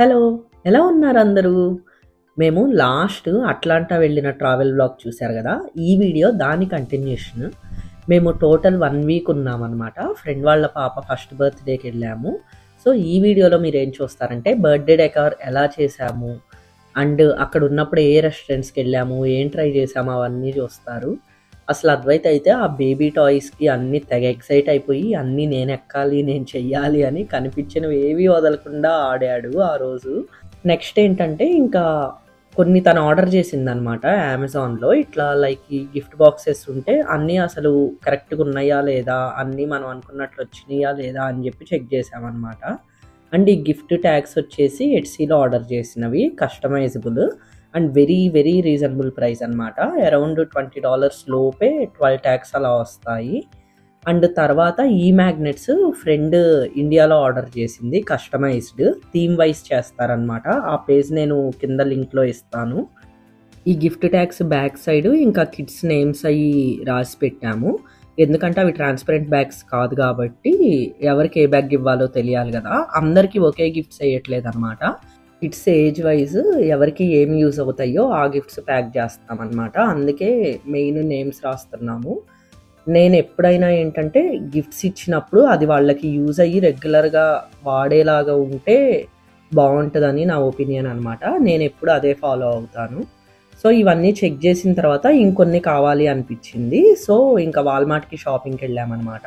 Hello! ఎలా ఉన్నారు అందరూ? మేము లాస్ట్ అట్లాంటా వెళ్ళిన ట్రావెల్ వ్లాగ్ చూసారు గదా! ఈ వీడియో దాని కంటిన్యూషన్. మేము టోటల్ 1 వీక్ ఉన్నామనమాట. ఫ్రెండ్ వాళ్ళ పాప ఫస్ట్ బర్త్‌డేకెళ్ళాము. సో, ఈ వీడియోలో మీరేం చూస్తారంటే బర్త్‌డే డెకార్ ఎలా చేశాము, అండ్ అక్కడున్నప్పుడు ఏ రెస్టారెంట్స్‌కెళ్ళాము, ఏం ట్రై చేశాము అవన్నీ చూస్తారు. అసలు అద్వైత్ అయితే ఆ బేబీ టాయ్స్‌కి అన్నీ తెగ ఎక్సైట్ అయిపోయి అన్నీ నేనెక్కాలి, నేను చెయ్యాలి అని కనిపించినవి ఏవి వదలకుండా ఆడాడు ఆ రోజు. నెక్స్ట్ ఏంటంటే ఇంకా కొన్ని తను ఆర్డర్ చేసిందనమాట అమెజాన్‌లో. ఇట్లా లైక్ ఈ గిఫ్ట్ బాక్సెస్ ఉంటే అన్నీ అసలు కరెక్ట్‌గా ఉన్నాయా లేదా, అన్నీ మనం అనుకున్నట్లు వచ్చినాయా లేదా అని చెప్పి చెక్ చేశామనమాట. అండ్ ఈ గిఫ్ట్ ట్యాగ్స్ వచ్చేసి ఎట్సీలో ఆర్డర్ చేసినవి, customisable and very very reasonable price అనమాట. అరౌండ్ $20 లోపే 12 ట్యాగ్స్ అలా వస్తాయి. అండ్ తర్వాత ఈ మ్యాగ్నెట్స్ ఫ్రెండ్ ఇండియాలో ఆర్డర్ చేసింది, కస్టమైజ్డ్ థీమ్ వైజ్ చేస్తారనమాట. ఆ పేజ్ నేను కింద లింక్లో ఇస్తాను. ఈ గిఫ్ట్ ట్యాగ్స్ బ్యాక్ సైడ్ ఇంకా కిడ్స్ నేమ్స్ అవి రాసి పెట్టాము. ఎందుకంటే అవి ట్రాన్స్పరెంట్ బ్యాగ్స్ కాదు కాబట్టి ఎవరికి ఏ బ్యాగ్ ఇవ్వాలో తెలియాలి కదా. అందరికీ ఒకే గిఫ్ట్స్ వేయట్లేదు అనమాట. కిడ్స్ ఏజ్ వైజ్ ఎవరికి ఏమి యూజ్ అవుతాయో ఆ గిఫ్ట్స్ ప్యాక్ చేస్తామన్నమాట. అందుకే మెయిన్ నేమ్స్ రాస్తున్నాము. నేను ఎప్పుడైనా ఏంటంటే గిఫ్ట్స్ ఇచ్చినప్పుడు అది వాళ్ళకి యూజ్ అయ్యి రెగ్యులర్గా వాడేలాగా ఉంటే బాగుంటుందని నా ఒపీనియన్ అనమాట. నేను ఎప్పుడు అదే ఫాలో అవుతాను. సో ఇవన్నీ చెక్ చేసిన తర్వాత ఇంకొన్ని కావాలి అనిపించింది. సో ఇంకా వాల్మార్ట్కి షాపింగ్కి వెళ్ళామన్నమాట.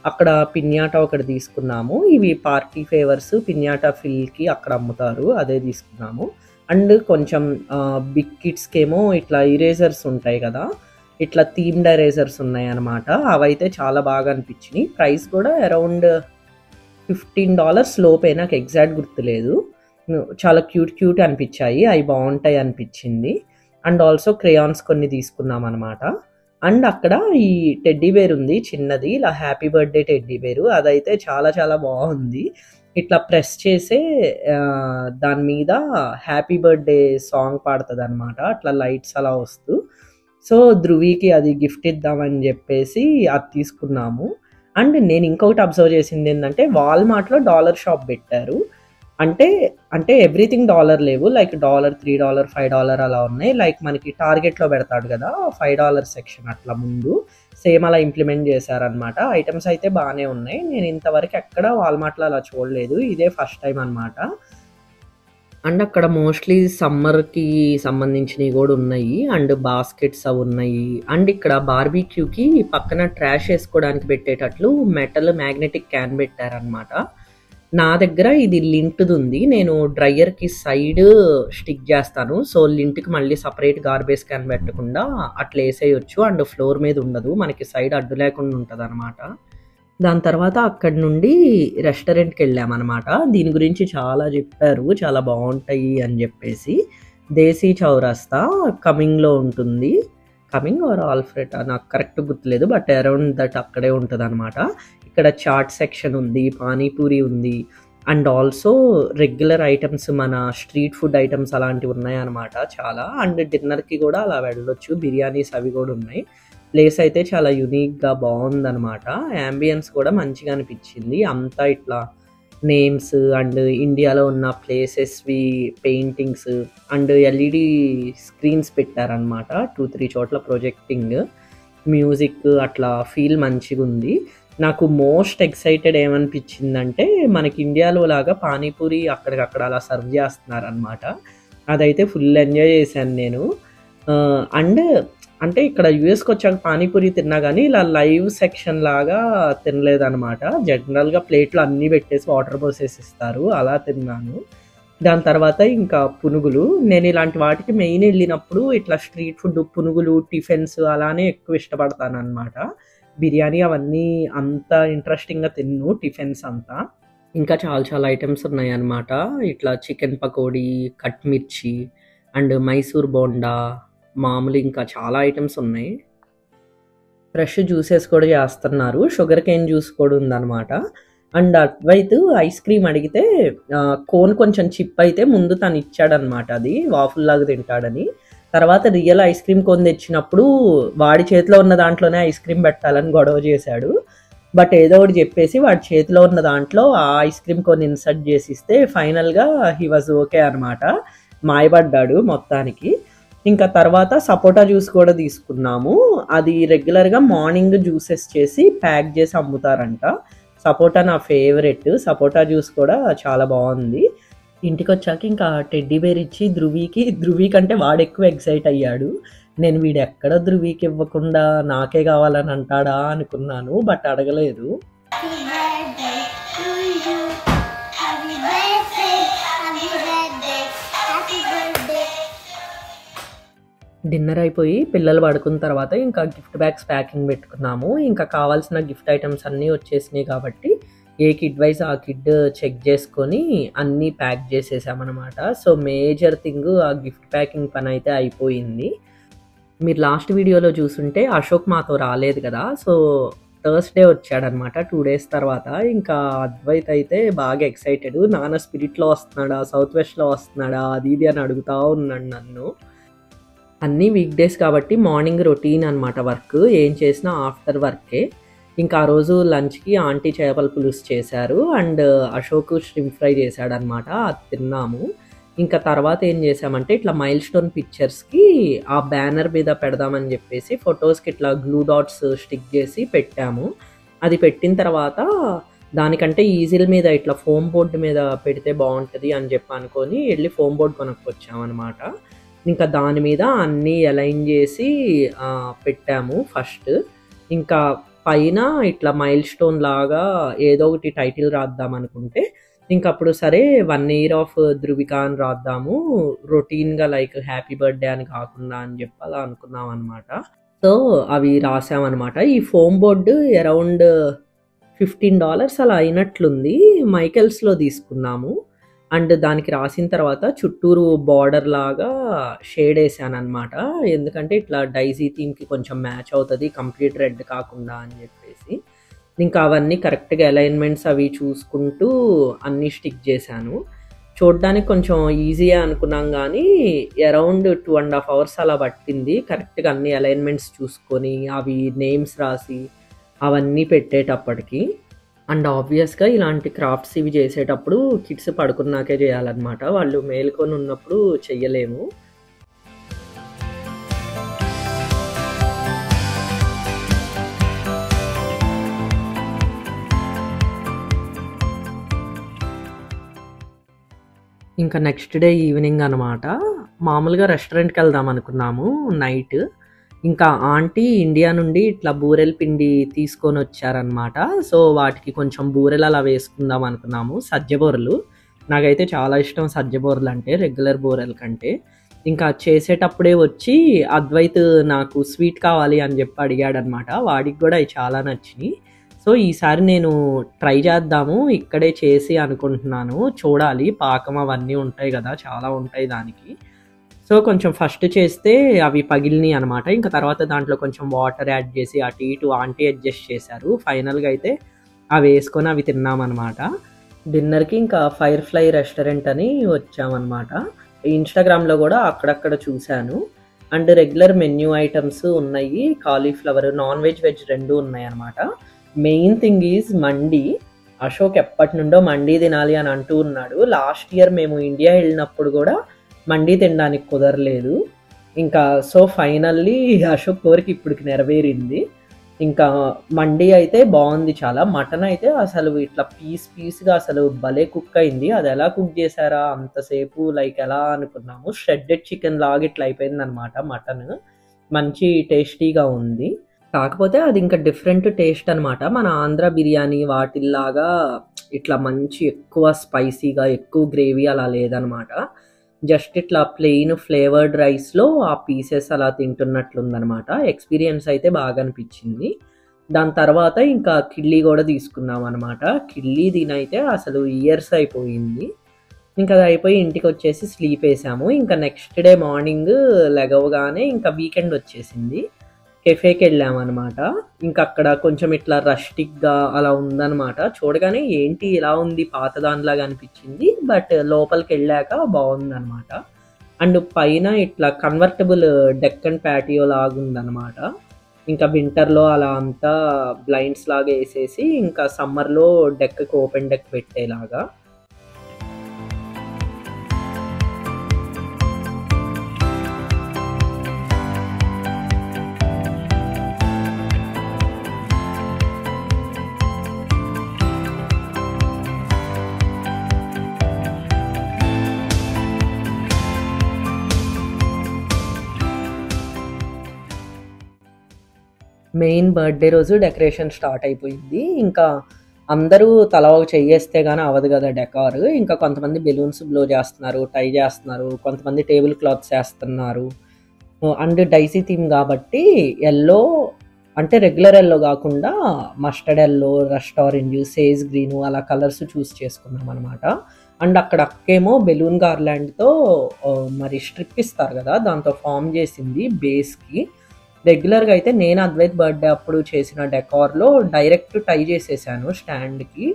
అక్కడ పిన్యాటా ఒకటి తీసుకున్నాము. ఇవి పార్టీ ఫేవర్స్ పిన్యాటా ఫిల్కి అక్కడ అమ్ముతారు, అదే తీసుకున్నాము. అండ్ కొంచెం బిగ్ కిడ్స్కేమో ఇట్లా ఇరేజర్స్ ఉంటాయి కదా, ఇట్లా థీమ్డ్ ఎరేజర్స్ ఉన్నాయి అన్నమాట. అవైతే చాలా బాగా అనిపించినాయి. ప్రైస్ కూడా అరౌండ్ $15 లోపే, నాకు ఎగ్జాక్ట్ గుర్తులేదు. చాలా క్యూట్ అనిపించాయి, అవి బాగుంటాయి అనిపించింది. అండ్ ఆల్సో క్రేయాన్స్ కొన్ని తీసుకున్నాం అనమాట. అండ్ అక్కడ ఈ టెడ్డీ బేర్ ఉంది చిన్నది, ఇలా హ్యాపీ బర్త్డే టెడ్డీ బేరు. అదైతే చాలా చాలా బాగుంది. ఇట్లా ప్రెస్ చేసే దాని మీద హ్యాపీ బర్త్డే సాంగ్ పాడుతుంది అనమాట, అట్లా లైట్స్ అలా వస్తూ. సో ధృవికి అది గిఫ్ట్ ఇద్దామని చెప్పేసి అది తీసుకున్నాము. అండ్ నేను ఇంకొకటి అబ్జర్వ్ చేసింది ఏంటంటే వాల్మార్ట్లో డాలర్ షాప్ పెట్టారు. అంటే ఎవ్రీథింగ్ డాలర్ లేవు, లైక్ $3, $5 అలా ఉన్నాయి. లైక్ మనకి టార్గెట్లో పెడతాడు కదా $5 సెక్షన్, అట్లా ముందు సేమ్ అలా ఇంప్లిమెంట్ చేశారనమాట. ఐటమ్స్ అయితే బాగానే ఉన్నాయి. నేను ఇంతవరకు ఎక్కడ వాల్మార్ట్లో అలా చూడలేదు, ఇదే ఫస్ట్ టైం అనమాట. అండ్ అక్కడ మోస్ట్లీ సమ్మర్కి సంబంధించినవి కూడా ఉన్నాయి. అండ్ బాస్కెట్స్ అవి ఉన్నాయి. అండ్ ఇక్కడ బార్బీక్యూకి పక్కన ట్రాష్ వేసుకోవడానికి పెట్టేటట్లు మెటల్ మ్యాగ్నెటిక్ క్యాన్ పెట్టారనమాట. నా దగ్గర ఇది లింట్ది ఉంది, నేను డ్రయర్కి సైడ్ స్టిక్ చేస్తాను. సో లింట్కి మళ్ళీ సపరేట్ గార్బేజ్ క్యాన్ పెట్టకుండా అట్లా వేసేయచ్చు. అండ్ ఫ్లోర్ మీద ఉండదు, మనకి సైడ్ అడ్డు లేకుండా ఉంటుంది అనమాట. దాని తర్వాత అక్కడి నుండి రెస్టారెంట్కి వెళ్ళామన్నమాట. దీని గురించి చాలా చెప్పారు, చాలా బాగుంటాయి అని చెప్పేసి. దేశీ చౌరస్తా కమింగ్లో ఉంటుంది, కమింగ్ ఆర్ ఆల్ఫ్రెడ్ నాకు కరెక్ట్ గుర్తులేదు, బట్ అరౌండ్ దట్ అక్కడే ఉంటుంది అనమాట. ఇక్కడ చాట్ సెక్షన్ ఉంది, పానీపూరి ఉంది, అండ్ ఆల్సో రెగ్యులర్ ఐటమ్స్, మన స్ట్రీట్ ఫుడ్ ఐటమ్స్ అలాంటివి ఉన్నాయన్నమాట చాలా. అండ్ డిన్నర్కి కూడా అలా వెళ్ళొచ్చు, బిర్యానీస్ అవి కూడా ఉన్నాయి. ప్లేస్ అయితే చాలా యూనిక్గా బాగుందనమాట. యాంబియన్స్ కూడా మంచిగా అనిపించింది. అంతా ఇట్లా నేమ్స్ అండ్ ఇండియాలో ఉన్న ప్లేసెస్వి పెయింటింగ్స్ అండ్ ఎల్ఈడి స్క్రీన్స్ పెట్టారనమాట. 2-3 చోట్ల ప్రొజెక్టింగ్, మ్యూజిక్, అట్లా ఫీల్ మంచిగా ఉంది. నాకు మోస్ట్ ఎక్సైటెడ్ ఏమనిపించిందంటే మనకి ఇండియాలో లాగా పానీపూరి అక్కడికక్కడ అలా సర్వ్ చేస్తున్నారనమాట. అదైతే ఫుల్ ఎంజాయ్ చేశాను నేను. అండ్ అంటే ఇక్కడ యూఎస్కి వచ్చాక పానీపూరి తిన్నా కానీ ఇలా లైవ్ సెక్షన్ లాగా తినలేదనమాట. జనరల్గా ప్లేట్లు అన్నీ పెట్టేసి వాటర్ పోసేసి ఇస్తారు, అలా తిన్నాను. దాని తర్వాత ఇంకా పునుగులు. నేను ఇలాంటి వాటికి మెయిన్ వెళ్ళినప్పుడు ఇట్లా స్ట్రీట్ ఫుడ్, పునుగులు, టిఫిన్స్ అలానే ఎక్కువ ఇష్టపడతాను అనమాట. బిర్యానీ అవన్నీ అంత ఇంట్రెస్టింగ్గా తిన్ను, టిఫిన్స్ అంతా. ఇంకా చాలా చాలా ఐటమ్స్ ఉన్నాయి అన్నమాట. ఇట్లా చికెన్ పకోడీ, కట్ మిర్చి అండ్ మైసూర్ బోండా, మామూలు ఇంకా చాలా ఐటమ్స్ ఉన్నాయి. ఫ్రెష్ జ్యూసెస్ కూడా చేస్తున్నారు, షుగర్ కేన్ జ్యూస్ కూడా ఉందన్నమాట. అండ్ అద్వైత్ ఐస్ క్రీమ్ అడిగితే కోన్ కొంచెం చిప్ అయితే ముందు తను ఇచ్చాడనమాట, అది వాఫుల్ లాగా తింటాడని. తర్వాత రియల్ ఐస్ క్రీమ్ కోన్ తెచ్చినప్పుడు వాడి చేతిలో ఉన్న దాంట్లోనే ఐస్ క్రీమ్ పెట్టాలని గొడవ చేశాడు. బట్ ఏదో ఒకటి చెప్పేసి వాడి చేతిలో ఉన్న దాంట్లో ఆ ఐస్ క్రీమ్ కొన్ని ఇన్సర్ట్ చేసి ఇస్తే ఫైనల్గా హీ వాజ్ ఓకే అనమాట. మాయపడ్డాడు మొత్తానికి. ఇంకా తర్వాత సపోటా జ్యూస్ కూడా తీసుకున్నాము. అది రెగ్యులర్గా మార్నింగ్ జ్యూసెస్ చేసి ప్యాక్ చేసి అమ్ముతారంట. సపోటా నా ఫేవరెట్. సపోటా జ్యూస్ కూడా చాలా బాగుంది. ఇంటికి వచ్చాక ఇంకా టెడ్డీ బేర్ ఇచ్చి ధృవి కంటే వాడు ఎక్కువ ఎక్సైట్ అయ్యాడు. నేను వీడు ఎక్కడ ధృవికి ఇవ్వకుండా నాకే కావాలని అంటాడా అనుకున్నాను, బట్ అడగలేదు. డిన్నర్ అయిపోయి పిల్లలు పడుకున్న తర్వాత ఇంకా గిఫ్ట్ బ్యాగ్స్ ప్యాకింగ్ పెట్టుకున్నాము. ఇంకా కావాల్సిన గిఫ్ట్ ఐటమ్స్ అన్నీ వచ్చేసినాయి కాబట్టి ఏ కిడ్ వైజ్ ఆ కిడ్ చెక్ చేసుకొని అన్నీ ప్యాక్ చేసేసామన్నమాట. సో మేజర్ థింగ్ ఆ గిఫ్ట్ ప్యాకింగ్ పని అయితే అయిపోయింది. మీరు లాస్ట్ వీడియోలో చూసుంటే అశోక్ మాతో రాలేదు కదా, సో థర్స్డే వచ్చాడనమాట 2 days తర్వాత. ఇంకా అద్వైత్ అయితే బాగా ఎక్సైటెడ్. నాన్న స్పిరిట్లో వస్తున్నాడా, సౌత్ వెస్ట్లో వస్తున్నాడా, అది ఇది అని అడుగుతూ ఉన్నాడు నన్ను. అన్నీ వీక్ డేస్ కాబట్టి మార్నింగ్ రొటీన్ అనమాట వర్క్. ఏం చేసినా ఆఫ్టర్ వర్కే. ఇంకా ఆ రోజు లంచ్కి ఆంటీ చేపల పులుసు చేశారు అండ్ అశోక్ ష్రింప్ ఫ్రై చేశాడనమాట. అది తిన్నాము. ఇంకా తర్వాత ఏం చేసామంటే ఇట్లా మైల్ స్టోన్ పిక్చర్స్కి ఆ బ్యానర్ మీద పెడదామని చెప్పేసి ఫొటోస్కి ఇట్లా గ్లూ డాట్స్ స్టిక్ చేసి పెట్టాము. అది పెట్టిన తర్వాత దానికంటే ఈజిల్ మీద ఇట్లా ఫోమ్ బోర్డు మీద పెడితే బాగుంటుంది అని చెప్పి అనుకొని వెళ్ళి ఫోమ్ బోర్డు కొనుక్కొచ్చామన్నమాట. ఇంకా దాని మీద అన్నీ అలైన్ చేసి పెట్టాము ఫస్ట్. ఇంకా పైన ఇట్లా మైల్ స్టోన్ లాగా ఏదో ఒకటి టైటిల్ రాద్దాం అనుకుంటే ఇంకా అప్పుడు సరే 1 year ఆఫ్ ధృవిక అని రాద్దాము, రొటీన్గా లైక్ హ్యాపీ బర్త్డే అని కాకుండా అని చెప్పి అలా అనుకున్నాం అనమాట. సో అవి రాసామన్నమాట. ఈ ఫోమ్ బోర్డు అరౌండ్ $15 అలా అయినట్లుంది. మైకెల్స్లో తీసుకున్నాము. అండ్ దానికి రాసిన తర్వాత చుట్టూరు బార్డర్ లాగా షేడ్ వేసాను అనమాట. ఎందుకంటే ఇట్లా డైజీ థీమ్కి కొంచెం మ్యాచ్ అవుతుంది, కంప్లీట్ రెడ్ కాకుండా అని చెప్పేసి. ఇంకా అవన్నీ కరెక్ట్గా అలైన్మెంట్స్ అవి చూసుకుంటూ అన్నీ స్టిక్ చేశాను. చూడడానికి కొంచెం ఈజీగా అనుకున్నాం కానీ అరౌండ్ 2.5 hours అలా పట్టింది కరెక్ట్గా అన్ని అలైన్మెంట్స్ చూసుకొని అవి నేమ్స్ రాసి అవన్నీ పెట్టేటప్పటికి. అండ్ ఆబ్వియస్గా ఇలాంటి క్రాఫ్ట్స్ ఇవి చేసేటప్పుడు కిడ్స్ పడుకున్నాకే చేయాలన్నమాట. వాళ్ళు మేల్కొని ఉన్నప్పుడు చెయ్యలేము. ఇంకా నెక్స్ట్ డే ఈవినింగ్ అనమాట. మామూలుగా రెస్టారెంట్కి వెళ్దాం అనుకున్నాము నైట్. ఇంకా ఆంటీ ఇండియా నుండి ఇట్లా బూరెల పిండి తీసుకొని వచ్చారనమాట. సో వాటికి కొంచెం బూరెలు అలా వేసుకుందాం అనుకున్నాము. సజ్జ బూరెలు నాకైతే చాలా ఇష్టం, సజ్జ బూరెలు అంటే రెగ్యులర్ బూరెల కంటే. ఇంకా చేసేటప్పుడే వచ్చి అద్వైత్ నాకు స్వీట్ కావాలి అని చెప్పి అడిగాడనమాట. వాడికి కూడా అవి చాలా నచ్చినాయి. సో ఈసారి నేను ట్రై చేద్దాము ఇక్కడే చేసి అనుకుంటున్నాను. చూడాలి, పాకం అవన్నీ ఉంటాయి కదా, చాలా ఉంటాయి దానికి. సో కొంచెం ఫస్ట్ చేస్తే అవి పగిలినాయి అనమాట. ఇంకా తర్వాత దాంట్లో కొంచెం వాటర్ యాడ్ చేసి అటు ఇటు ఆంటీ అడ్జస్ట్ చేశారు. ఫైనల్గా అయితే అవి వేసుకొని అవి తిన్నామన్నమాట. డిన్నర్కి ఇంకా ఫైర్ ఫ్లై రెస్టారెంట్ అని వచ్చామన్నమాట. ఇన్స్టాగ్రామ్లో కూడా అక్కడక్కడ చూశాను. అండ్ రెగ్యులర్ మెన్యూ ఐటమ్స్ ఉన్నాయి. కాలీఫ్లవర్, నాన్ వెజ్ వెజ్ రెండు ఉన్నాయి అనమాట. Main thing is mandi. Ashok ఎప్పటి నుండో మండీ తినాలి అని అంటూ ఉన్నాడు. లాస్ట్ ఇయర్ మేము ఇండియా వెళ్ళినప్పుడు కూడా మండీ తినడానికి కుదరలేదు. ఇంకా సో ఫైనల్లీ అశోక్ కోరిక ఇప్పటికి నెరవేరింది. ఇంకా మండీ అయితే బాగుంది చాలా. మటన్ అయితే అసలు ఇట్లా పీస్గా అసలు భలే కుక్ అయింది. అది ఎలా కుక్ చేశారా అంతసేపు, లైక్ ఎలా అనుకున్నాము, షెడ్డెడ్ చికెన్ లాగా ఇట్లా అయిపోయింది అనమాట. మటన్ మంచి టేస్టీగా ఉంది. కాకపోతే అది ఇంకా డిఫరెంట్ టేస్ట్ అనమాట. మన ఆంధ్ర బిర్యానీ వాటిల్లాగా ఇట్లా మంచి ఎక్కువ స్పైసీగా ఎక్కువ గ్రేవీ అలా లేదనమాట. జస్ట్ ఇట్లా ప్లెయిన్ ఫ్లేవర్డ్ రైస్లో ఆ పీసెస్ అలా తింటున్నట్లుందనమాట. ఎక్స్పీరియన్స్ అయితే బాగా అనిపించింది. దాని తర్వాత ఇంకా కిడ్లీ కూడా తీసుకున్నాం అనమాట. కిడ్లీ దీనైతే అసలు ఇయర్స్ అయిపోయింది. ఇంకా అది అయిపోయి ఇంటికి వచ్చేసి స్లీప్ వేసాము. ఇంకా నెక్స్ట్ డే మార్నింగ్ లెగవగానే ఇంకా వీకెండ్ వచ్చేసింది. కెఫేకి వెళ్ళామన్నమాట. ఇంకా అక్కడ కొంచెం ఇట్లా రస్టిక్గా అలా ఉందన్నమాట. చూడగానే ఏంటి ఇలా ఉంది, పాత దానిలాగా అనిపించింది. బట్ లోపలికి వెళ్ళాక బాగుందన్నమాట. అండ్ పైన ఇట్లా కన్వర్టబుల్ డెక్కన్ ప్యాటియో లాగా ఉందన్నమాట. ఇంకా వింటర్‌లో అలా అంతా బ్లైండ్స్ లాగా ఏసేసి, ఇంకా సమ్మర్‌లో డెక్‌కి ఓపెన్ డెక్ పెట్టేలాగా. మెయిన్ బర్త్‌డే రోజు డెకరేషన్ స్టార్ట్ అయిపోయింది. ఇంకా అందరూ తలా ఒక చెయ్యేస్తే గాని అవ్వదు గదా డెకార్. ఇంకా కొంతమంది బెలూన్స్ బ్లో జేస్తున్నారు, టై జేస్తున్నారు, కొంతమంది టేబుల్ క్లాత్స్ ఏస్తున్నారు. అండ్ డైసీ థీమ్ గాబట్టి యెల్లో అంటే రెగ్యులర్ యెల్లో గాకుండా mustard yellow, rust orange, sage green అలా కలర్స్ చూస్ చేసుకున్నామనమాట. అండ్ అక్కడ అక్కేమో బెలూన్ గార్లాండ్‌తో మరి స్ట్రిప్ ఇస్తారు గదా! దాంతో ఫార్మ్ జేసింది బేస్‌కి. రెగ్యులర్‌గా అయితే నేను అద్వైత్ బర్త్‌డే అప్పుడు చేసిన డెకార్‌లో డైరెక్ట్ టై చేసేసాను స్టాండ్‌కి.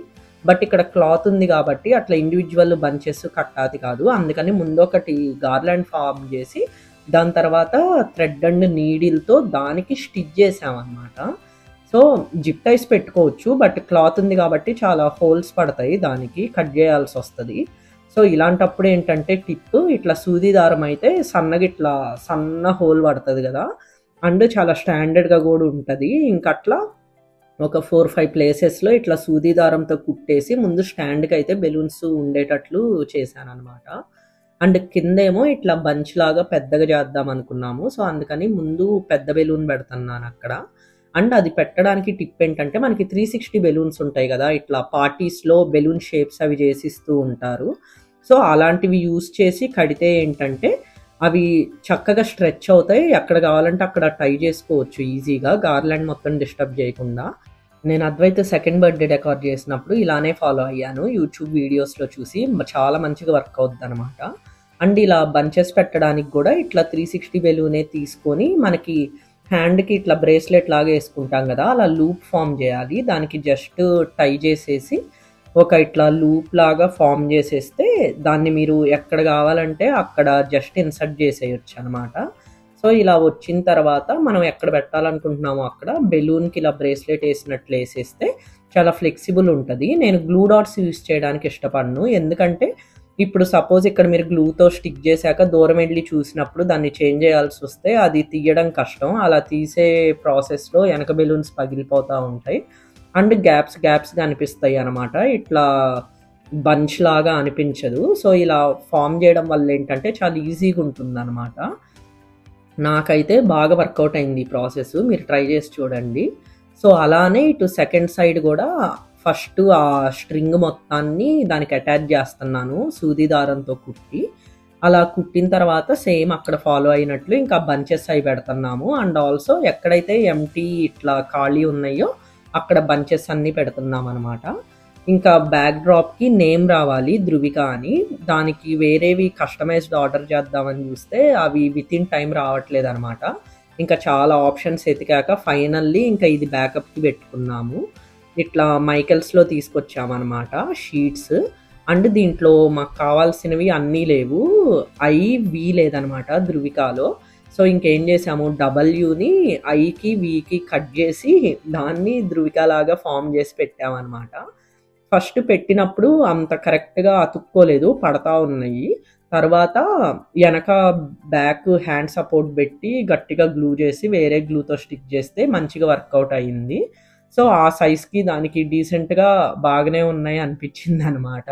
బట్ ఇక్కడ క్లాత్ ఉంది కాబట్టి అట్లా ఇండివిడ్యువల్ బంచెస్ కట్టాది కాదు. అందుకని ముందొకటి గార్లాండ్ ఫార్మ్ చేసి దాని తర్వాత థ్రెడ్ అండ్ నీడిల్‌తో దానికి స్టిచ్ చేశామనమాట. సో, జిప్ టైస్ పెట్టుకోవచ్చు. బట్ క్లాత్ ఉంది కాబట్టి చాలా హోల్స్ పడతాయి దానికి. కట్ చేయాల్సొస్తది. సో, ఇలాంటప్పుడు ఏంటంటే టిప్ ఇట్లా సూది దారం అయితే సన్నగా ఇట్లా సన్న హోల్ పడతది కదా! అండ్ చాలా స్టాండర్డ్‌గా గూడా ఉంటది. ఇంకట్లా ఒక 4, 5 ప్లేసెస్‌లో ఇట్లా సూది దారంతో కుట్టేసి ముందు స్టాండ్‌కయితే బెలూన్స్ ఉండేటట్లు చేశాననమాట. అండ్ కిందేమో ఇట్లా బంచ్ లాగా పెద్దగా చేద్దాం అనుకున్నాము. సో, అందుకని ముందు పెద్ద బెలూన్ పెడుతున్నానక్కడ. అండ్ అది పెట్టడానికి టిప్ ఏంటంటే మనకి 360 బెలూన్స్ ఉంటాయి గదా! ఇట్లా పార్టీస్‌లో బెలూన్ షేప్స్ అవి చేసిస్తూ ఉంటారు. సో, అలాంటివి యూజ్ చేసి కడితే ఏంటంటే అవి చక్కగా స్ట్రెచ్ అవుతాయి. ఎక్కడ కావాలంటే అక్కడ టై చేసుకోవచ్చు ఈజీగా. గార్లాండ్ మొత్తం డిస్టర్బ్ చేయకుండా. నేను అద్వైత్ సెకండ్ బర్త్‌డే డెకార్ చేసినప్పుడు ఇలానే ఫాలో అయ్యాను. యూట్యూబ్ వీడియోస్‌లో చూసి చాలా మంచిగా వర్క్ అవుద్దనమాట. అండ్ ఇలా బంచెస్ పెట్టడానికి గూడా ఇట్లా 360 బెలూనే తీసుకొని మనకి హ్యాండ్‌కి ఇట్లా బ్రేస్లెట్ లాగా యేసుకుంటాం గదా! అలా లూప్ ఫార్మ్ జేయాలి. దానికి జస్ట్ టై చేసేసి ఒక ఇట్లా లూప్ లాగా ఫార్మ్ చేసేస్తే దాన్ని మీరు ఎక్కడ కావాలంటే అక్కడ జస్ట్ ఇన్సర్ట్ చేసేయొచ్చనమాట. సో, ఇలా వచ్చిన తర్వాత మనం ఎక్కడ పెట్టాలనుకుంటున్నామో అక్కడ బెలూన్‌కి ఇలా బ్రేస్లెట్ ఏసినట్లు ఏసేస్తే చాలా ఫ్లెక్సిబుల్ ఉంటది. నేను గ్లూ డాట్స్ యూజ్ చేయడానికి ఇష్టపడను. ఎందుకంటే ఇప్పుడు సపోజ్ ఇక్కడ మీరు గ్లూతో స్టిక్ చేశాక దూరం వెళ్లి చూసినప్పుడు దాన్ని చేంజ్ చేయాల్సొస్తే అది తీయడం కష్టం. అలా తీసే ప్రాసెస్‌లో ఎనక బెలూన్స్ పగిలిపోతా ఉంటాయి. అండ్ గ్యాప్స్‌గా అనిపిస్తాయి అనమాట. ఇట్లా బంచ్ లాగా అనిపించదు. సో, ఇలా ఫార్మ్ చేయడం వల్ల ఏంటంటే చాలా ఈజీగా ఉంటుందనమాట. నాకైతే బాగా వర్కౌట్ అయింది ఈ ప్రాసెస్. మీరు ట్రై చేసి చూడండి. సో, అలానే ఇటు సెకండ్ సైడ్ గూడా ఫస్ట్ ఆ స్ట్రింగ్ మొత్తాన్ని దానికి అటాచ్ చేస్తున్నాను సూది దారంతో కుట్టి. అలా కుట్టిన తర్వాత సేమ్ అక్కడ ఫాలో అయినట్లు ఇంకా బంచెస్ అయి పెడుతున్నాము. అండ్ ఆల్సో ఎక్కడైతే ఎంప్టీ ఇట్లా ఖాళీ ఉన్నాయో అక్కడ బంచెస్ అన్నీ పెడుతున్నామనమాట. ఇంకా బ్యాక్ డ్రాప్‌కి నేమ్ రావాలి ధృవిక అని. దానికి వేరేవి కస్టమైజ్డ్ ఆర్డర్ చేద్దామని చూస్తే అవి వితిన్ టైమ్ రావట్లేదనమాట. ఇంకా చాలా ఆప్షన్స్ ఎతికాక ఫైనల్లీ ఇంకా ఇది బ్యాకప్‌కి పెట్టుకున్నాము. ఇట్లా మైకెల్స్‌లో తీసుకొచ్చామనమాట షీట్స్. అండ్ దీంట్లో మాకు కావాల్సినవి అన్నీ లేవు. ఐ, వి లేదనమాట ధృవికాలో. సో, ఇంకేం చేసాము డబ్ల్యూని ఐకి, వికి కట్ చేసి దాన్ని ధృవికలాగా ఫార్మ్ చేసి పెట్టామనమాట. ఫస్ట్ పెట్టినప్పుడు అంత కరెక్ట్‌గా అతుక్కోలేదు. పడతా ఉన్నాయి. తర్వాత ఎనక బ్యాక్ హ్యాండ్ సపోర్ట్ పెట్టి గట్టిగా గ్లూ చేసి వేరే గ్లూతో స్టిక్ చేస్తే మంచిగా వర్కౌట్ అయింది. సో, ఆ సైజ్‌కి దానికి డీసెంట్‌గా బాగానే ఉన్నాయి అనిపించిందనమాట.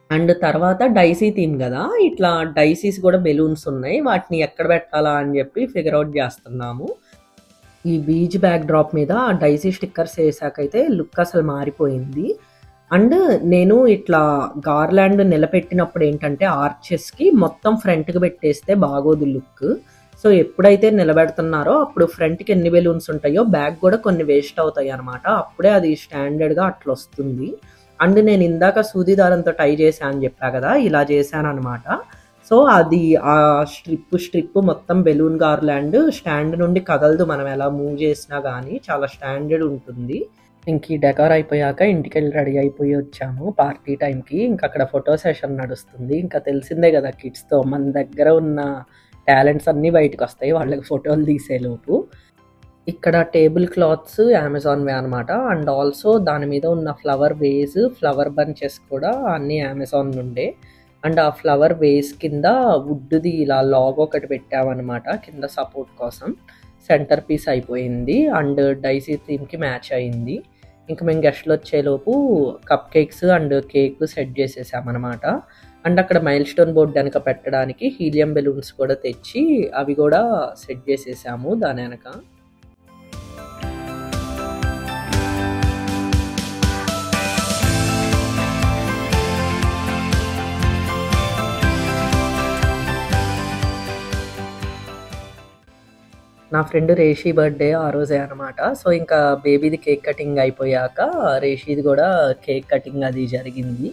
అండ్ తర్వాత డైసీ థీమ్ గదా! ఇట్లా డైసీస్ గూడా బెలూన్స్ ఉన్నాయి. వాటిని ఎక్కడ పెట్టాలా అని జెప్పి ఫిగర్ ఔట్ జేస్తున్నాము. ఈ బీచ్ బ్యాక్ డ్రాప్ మీద డైసీ స్టిక్కర్స్ ఏసాకైతే లుక్ అసలు మారిపోయింది. అండ్ నేను ఇట్లా గార్లాండ్ నిలబెట్టినప్పుడు ఏంటంటే ఆర్చెస్‌కి మొత్తం ఫ్రంట్‌కి పెట్టేస్తే బాగోదు లుక్. సో, ఎప్పుడైతే నిలబెడుతున్నారో అప్పుడు ఫ్రంట్‌కి ఎన్ని బెలూన్స్ ఉంటాయో బ్యాక్ గూడా కొన్ని వేస్ట్ అవుతాయనమాట. అప్పుడే అది స్టాండర్డ్‌గా అట్లొస్తుంది. అండ్ నేను ఇందాక సూది దారంతో టై చేశా అని చెప్పా కదా! ఇలా చేశాననమాట. సో, అది ఆ స్ట్రిప్ మొత్తం బెలూన్ గార్లాండ్ స్టాండ్ నుండి కదలదు. మనం ఎలా మూవ్ చేసినా గానీ చాలా స్టాండర్డ్ ఉంటుంది. ఇంక ఈ డెకార్ అయిపోయాక ఇంటికెళ్ళి రెడీ అయిపోయి వచ్చాము పార్టీ టైంకి. ఇంకక్కడ ఫోటో సెషన్ నడుస్తుంది. ఇంకా తెలిసిందే కదా కిడ్స్‌తో మన దగ్గర ఉన్న టాలెంట్స్ అన్నీ బయటకొస్తాయి వాళ్ళకి ఫోటోలు తీసేలోపు. ఇక్కడ టేబుల్ క్లాత్స్ అమెజాన్‌వే అనమాట. అండ్ ఆల్సో దాని మీద ఉన్న ఫ్లవర్ వేస్, ఫ్లవర్ బంచెస్ కూడా అన్నీ అమెజాన్ నుండే. అండ్ ఆ ఫ్లవర్ వేస్ కింద వుడ్‌ది ఇలా లాగో ఒకటి పెట్టామనమాట కింద సపోర్ట్ కోసం. సెంటర్ పీస్ అయిపోయింది. అండ్ డైసీ థీమ్‌కి మ్యాచ్ అయింది. ఇంక మేము గెస్ట్‌లొచ్చేలోపు cupcakes and cake set చేసేసామనమాట. అండ్ అక్కడ మైల్ స్టోన్ బోర్డ్ వెనక పెట్టడానికి హీలియం బెలూన్స్ కూడా తెచ్చి అవి కూడా సెట్ చేసేసాము దాని వెనక. నా ఫ్రెండ్ రేషి బర్త్‌డే ఆ రోజే అనమాట. సో, ఇంకా బేబీది కేక్ కటింగ్ అయిపోయాక రేషిది గూడా కేక్ కటింగ్ అది జరిగింది.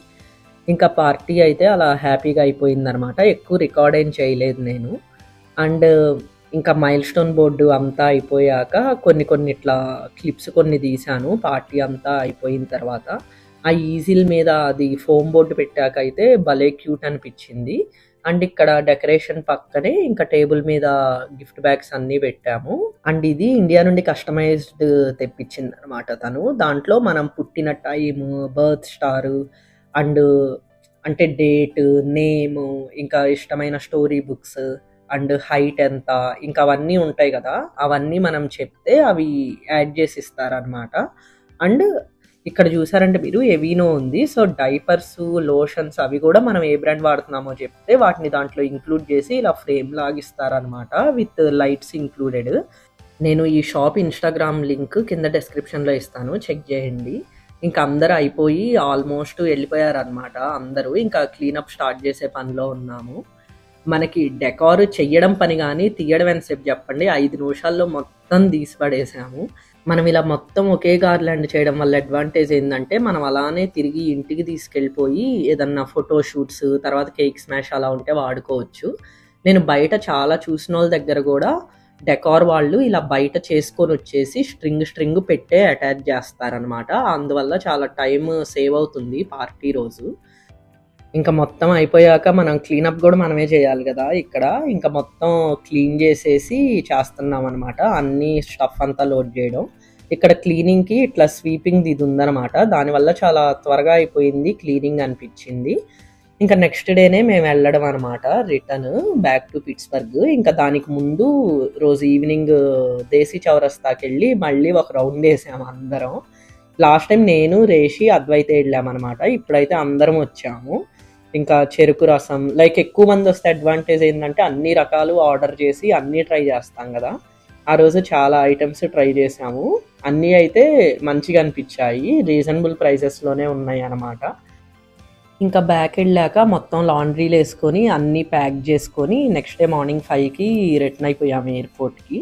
ఇంకా పార్టీ అయితే అలా హ్యాపీగా అయిపోయిందనమాట. ఎక్కువ రికార్డ్ ఏం చేయలేదు నేను. అండ్ ఇంకా మైల్ స్టోన్ బోర్డు అంతా అయిపోయాక కొన్ని ఇట్లా క్లిప్స్ కొన్ని తీశాను పార్టీ అంతా అయిపోయిన తర్వాత. ఆ ఈజిల్ మీద అది ఫోమ్ బోర్డ్ పెట్టాకైతే భలే క్యూట్ అనిపిచ్చింది. అండ్ ఇక్కడ డెకరేషన్ పక్కనే ఇంకా టేబుల్ మీద గిఫ్ట్ బ్యాగ్స్ అన్నీ పెట్టాము. అండ్ ఇది ఇండియా నుండి కస్టమైజ్డ్ తెప్పించిందనమాట తను. దాంట్లో మనం పుట్టిన టైము, బర్త్ స్టారు అండ్ అంటే డేట్, నేము, ఇంకా ఇష్టమైన స్టోరీ బుక్స్ అండ్ హైట్ ఎంత, ఇంకా అవన్నీ ఉంటాయి గదా! అవన్నీ మనం చెప్తే అవి యాడ్ చేసి ఇస్తారనమాట. అండ్ ఇక్కడ చూసారంటే మీరు ఎవీనో ఉంది. సో, డైపర్స్, లోషన్స్ అవి గూడా మనం ఏ బ్రాండ్ వాడుతున్నామో చెప్తే వాటిని దాంట్లో ఇంక్లూడ్ చేసి ఇలా ఫ్రేమ్ లాగా ఇస్తారనమాట విత్ లైట్స్ ఇంక్లూడెడ్. నేను ఈ షాప్ ఇన్‌స్టాగ్రామ్ లింక్ కింద డిస్క్రిప్షన్‌లో ఇస్తాను. చెక్ చేయండి. ఇంకా అందరూ అయిపోయి ఆల్మోస్ట్ వెళ్ళిపోయారనమాట అందరూ. ఇంకా క్లీనప్ స్టార్ట్ చేసే పనిలో ఉన్నాము. మనకి డెకార్ చెయ్యడం పని గానీ, తీయడం ఎంతసేపు చెప్పండి. 5 నిమిషాల్లో మొత్తం తీసి పడేసాము. మనం ఇలా మొత్తం ఒకే గార్లాండ్ చేయడం వల్ల అడ్వాంటేజ్ ఏందంటే, మనం అలానే తిరిగి ఇంటికి తీసుకెళ్ళిపోయి ఏదన్నా ఫోటో షూట్స్, తర్వాత కేక్ స్మాష్ అలా ఉంటే వాడుకోవచ్చు. నేను బయట చాలా చూసినోళ్ళ దగ్గర గూడా డెకార్ వాళ్ళు ఇలా బయట చేసుకొనొచ్చేసి స్ట్రింగ్ పెట్టే అటాచ్ చేస్తారనమాట. అందువల్ల చాలా టైమ్ సేవ్ అవుతుంది పార్టీ రోజు. ఇంకా మొత్తం అయిపోయాక మనం క్లీనప్ గూడా మనమే చేయాలి గదా! ఇక్కడ. ఇంకా మొత్తం క్లీన్ చేసేసి చేస్తున్నామనమాట. అన్నీ స్టఫ్ అంతా లోడ్ చేయడం. ఇక్కడ క్లీనింగ్‌కి ఇట్లా స్వీపింగ్‌ది ఇది ఉందనమాట. దానివల్ల చాలా త్వరగా అయిపోయింది క్లీనింగ్ అనిపిచ్చింది. ఇంకా నెక్స్ట్ డేనే మేము వెళ్ళడం అనమాట రిటర్న్ బ్యాక్ టు పిట్స్‌బర్గ్. ఇంకా దానికి ముందు రోజు ఈవినింగ్ దేశీ చౌరస్తాకెళ్ళి మళ్ళీ ఒక రౌండ్ ఏసాము అందరం. లాస్ట్ టైం నేను, రేషి, అద్వైతే వెళ్ళామనమాట. ఇప్పుడైతే అందరం వచ్చాము. ఇంకా చెరుకు రసం లైక్ ఎక్కువ మంది వస్తే అడ్వాంటేజ్ ఏంటంటే అన్ని రకాలు ఆర్డర్ చేసి అన్నీ ట్రై చేస్తాం కదా. ఆ రోజు చాలా ఐటమ్స్ ట్రై చేసాము. అన్నీ అయితే మంచిగా అనిపించాయి. రీజనబుల్ ప్రైసెస్లోనే ఉన్నాయి అన్నమాట. ఇంకా బ్యాక్ వెళ్ళాక మొత్తం లాండ్రీలు వేసుకొని అన్నీ ప్యాక్ చేసుకొని నెక్స్ట్ డే మార్నింగ్ 5కి రిటర్న్ అయిపోయాము ఎయిర్పోర్ట్కి.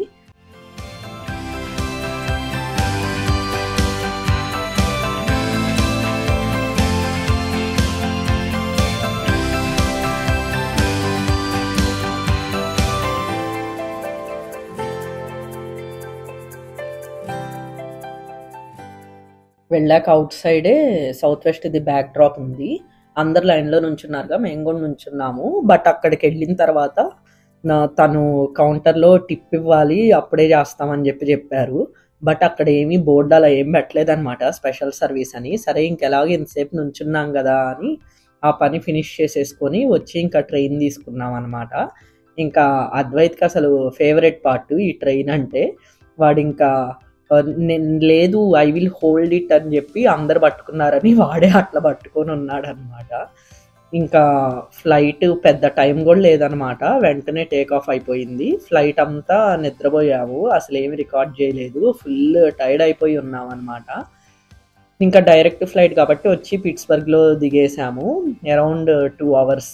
వెళ్ళాక అవుట్ సైడే సౌత్ వెస్ట్‌ది బ్యాక్ డ్రాప్ ఉంది. అందరు లైన్‌లో నుంచున్నారుగా, మేము కూడా నుంచున్నాము. బట్ అక్కడికి వెళ్ళిన తర్వాత తను కౌంటర్‌లో టిప్ ఇవ్వాలి అప్పుడే చేస్తామని చెప్పారు. బట్ అక్కడ ఏమీ బోర్డు అలా ఏం పెట్టలేదనమాట స్పెషల్ సర్వీస్ అని. సరే ఇంకెలాగో ఇంతసేపు నుంచున్నాం కదా అని ఆ పని ఫినిష్ చేసేసుకొని వచ్చి ఇంకా ట్రైన్ తీసుకున్నాం అనమాట. ఇంకా అద్వైత్‌కి అసలు ఫేవరెట్ పార్ట్ ఈ ట్రైన్ అంటే. వాడింకా నేను లేదు ఐ విల్ హోల్డ్ ఇట్ అని చెప్పి అందరు పట్టుకున్నారని వాడే అట్లా పట్టుకొని ఉన్నాడనమాట. ఇంకా ఫ్లైట్ పెద్ద టైం కూడా లేదనమాట. వెంటనే టేక్ ఆఫ్ అయిపోయింది. ఫ్లైట్ అంతా నిద్రపోయాము. అసలు ఏమి రికార్డ్ చేయలేదు. ఫుల్ టైర్డ్ అయిపోయి ఉన్నాం అనమాట. ఇంకా డైరెక్ట్ ఫ్లైట్ కాబట్టి వచ్చి పిట్స్బర్గ్లో దిగేసాము. Around 2 hours.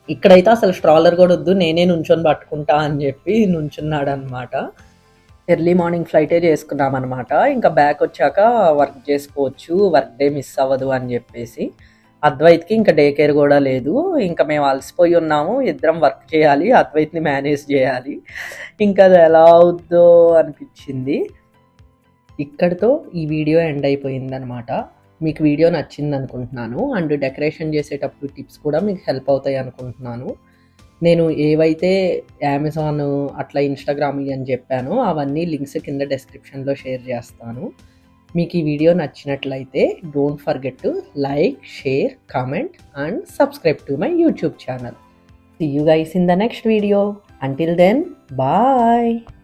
ఇక్కడైతే అసలు స్ట్రాలర్ కూడా వద్దు, నేనే నుంచొని పట్టుకుంటా అని చెప్పి నుంచున్నాడు అనమాట. ఎర్లీ మార్నింగ్ ఫ్లైటే చేసుకున్నాం అనమాట. ఇంకా బ్యాక్ వచ్చాక వర్క్ చేసుకోవచ్చు, వర్క్ డే మిస్ అవ్వదు అని చెప్పేసి. అద్వైత్కి ఇంకా డే కేర్ కూడా లేదు. ఇంకా మేము అలసిపోయి ఉన్నాము, ఇద్దరం వర్క్ చేయాలి, అద్వైత్ని మేనేజ్ చేయాలి. ఇంకా అది ఎలా అవుద్దో అనిపించింది. ఇక్కడితో ఈ వీడియో ఎండ్ అయిపోయిందనమాట. మీకు వీడియో నచ్చింది అనుకుంటున్నాను. అండ్ డెకరేషన్ చేసేటప్పుడు టిప్స్ కూడా మీకు హెల్ప్ అవుతాయి అనుకుంటున్నాను. నేను ఏవైతే అమెజాన్ అట్లా ఇన్‌స్టాగ్రామ్ అని చెప్పానో అవన్నీ లింక్స్ కింద డిస్క్రిప్షన్‌లో షేర్ చేస్తాను. మీకు ఈ వీడియో నచ్చినట్లయితే don't forget to like, share, comment and subscribe to my YouTube channel. See you guys in the next video. Until then, bye.